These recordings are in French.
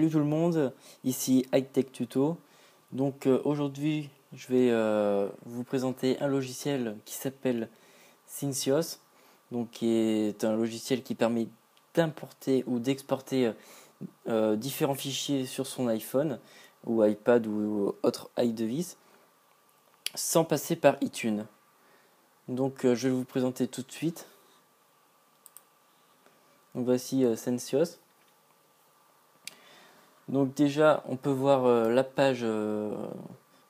Salut tout le monde, ici Hightech Tuto. Donc aujourd'hui je vais vous présenter un logiciel qui s'appelle Syncios, donc qui est un logiciel qui permet d'importer ou d'exporter différents fichiers sur son iPhone ou iPad ou autre iDevice sans passer par iTunes. Donc je vais vous présenter tout de suite. Donc voici Syncios. Donc déjà, on peut voir la page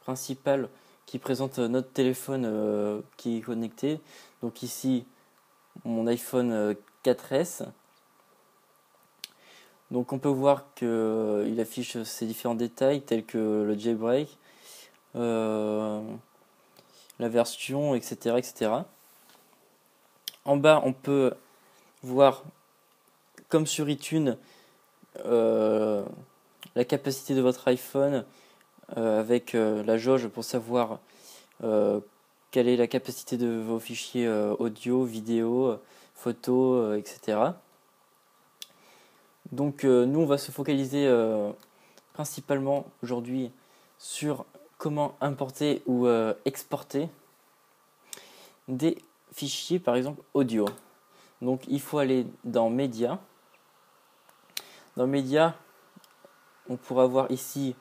principale qui présente notre téléphone qui est connecté. Donc ici, mon iPhone 4S. Donc on peut voir qu'il affiche ses différents détails tels que le jailbreak, la version, etc., etc. En bas, on peut voir, comme sur iTunes, la capacité de votre iPhone avec la jauge pour savoir quelle est la capacité de vos fichiers audio, vidéo, photos, etc. Donc nous on va se focaliser principalement aujourd'hui sur comment importer ou exporter des fichiers par exemple audio. Donc il faut aller dans Médias. Dans Médias, on pourra voir ici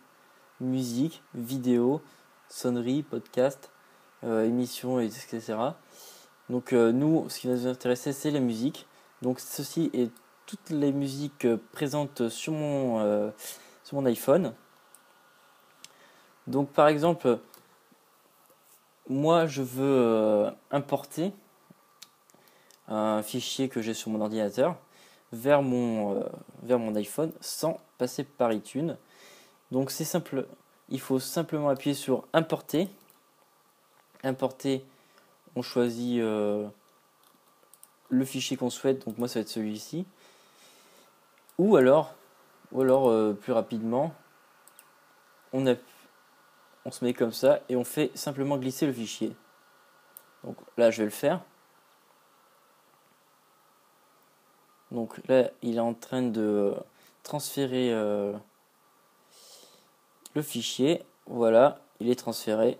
musique, vidéo, sonnerie, podcast, émissions, etc. Donc nous, ce qui va nous intéresser, c'est la musique. Donc ceci est toutes les musiques présentes sur mon iPhone. Donc par exemple, moi je veux importer un fichier que j'ai sur mon ordinateur vers mon iPhone sans passer par iTunes. Donc c'est simple, il faut simplement appuyer sur importer. Importer, on choisit le fichier qu'on souhaite, donc moi ça va être celui-ci. Ou alors plus rapidement, on se met comme ça et on fait simplement glisser le fichier. Donc là je vais le faire. Donc là il est en train de transférer le fichier. Voilà, il est transféré.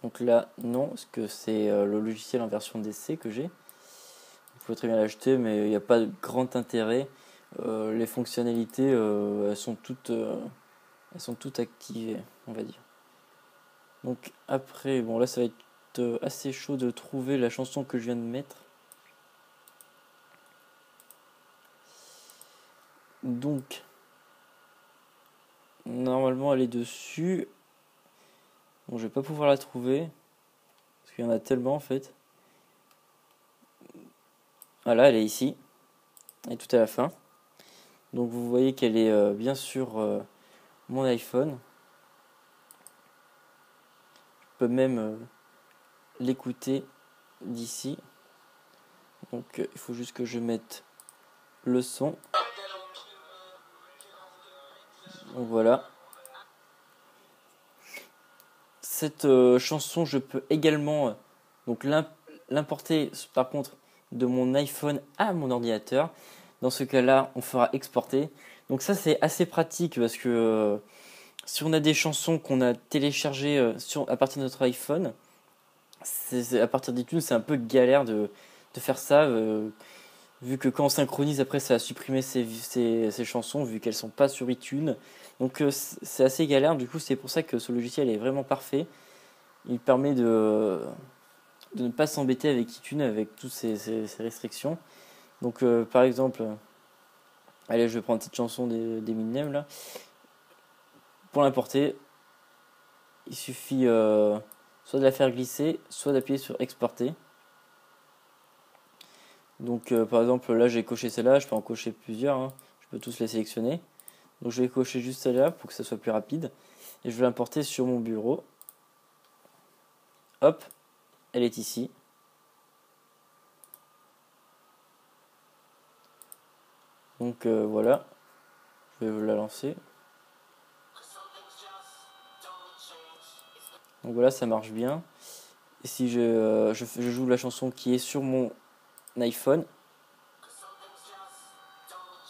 Donc là non, parce que c'est le logiciel en version d'essai que j'ai. Vous pouvez très bien l'acheter, mais il n'y a pas de grand intérêt. Les fonctionnalités elles sont toutes activées, on va dire. Donc après, bon là ça va être assez chaud de trouver la chanson que je viens de mettre. Donc normalement elle est dessus. Bon, je vais pas pouvoir la trouver parce qu'il y en a tellement en fait. Voilà, elle est ici. Elle est tout à la fin. Donc vous voyez qu'elle est bien sur mon iPhone. Je peux même l'écouter d'ici. Donc il faut juste que je mette le son. Donc voilà. Cette chanson, je peux également donc l'importer par contre de mon iPhone à mon ordinateur. Dans ce cas-là, on fera exporter. Donc ça c'est assez pratique parce que si on a des chansons qu'on a téléchargées à partir de notre iPhone, à partir d'iTunes, c'est un peu galère de faire ça. Vu que quand on synchronise, après ça a supprimé ces chansons, vu qu'elles sont pas sur iTunes. Donc c'est assez galère, du coup c'est pour ça que ce logiciel est vraiment parfait. Il permet de ne pas s'embêter avec iTunes, avec toutes ces restrictions. Donc par exemple, allez je vais prendre cette chanson d'Eminem là. Pour l'importer, il suffit soit de la faire glisser, soit d'appuyer sur exporter. Donc par exemple là j'ai coché celle-là, je peux en cocher plusieurs, hein. Je peux tous les sélectionner. Donc je vais cocher juste celle-là pour que ça soit plus rapide. Et je vais l'importer sur mon bureau. Hop, elle est ici. Donc voilà, je vais la lancer. Donc voilà, ça marche bien. Et si je joue la chanson qui est sur mon iPhone,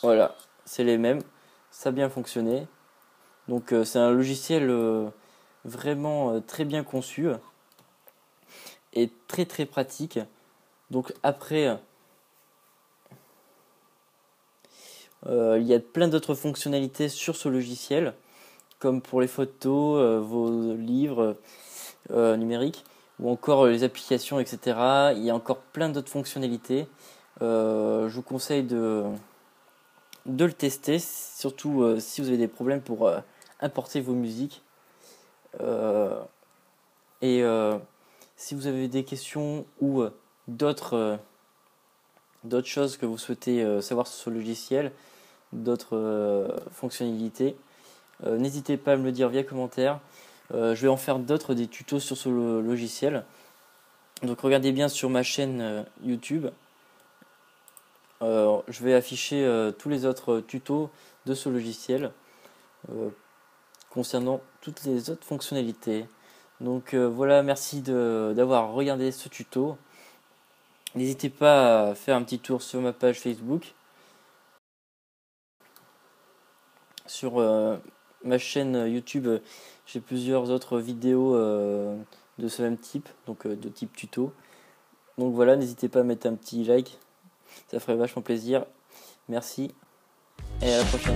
voilà, c'est les mêmes, ça a bien fonctionné. Donc c'est un logiciel vraiment très bien conçu et très très pratique. Donc après, il y a plein d'autres fonctionnalités sur ce logiciel, comme pour les photos, vos livres numériques, ou encore les applications, etc. Il y a encore plein d'autres fonctionnalités. Je vous conseille de le tester, surtout si vous avez des problèmes pour importer vos musiques. Si vous avez des questions ou d'autres choses que vous souhaitez savoir sur ce logiciel, d'autres fonctionnalités, n'hésitez pas à me le dire via commentaire. Je vais en faire d'autres, des tutos sur ce logiciel. Donc regardez bien sur ma chaîne YouTube. Je vais afficher tous les autres tutos de ce logiciel concernant toutes les autres fonctionnalités. Donc voilà, merci d'avoir regardé ce tuto. N'hésitez pas à faire un petit tour sur ma page Facebook, sur ma chaîne YouTube. J'ai plusieurs autres vidéos de ce même type, donc de type tuto. Donc voilà, n'hésitez pas à mettre un petit like, ça ferait vachement plaisir. Merci et à la prochaine.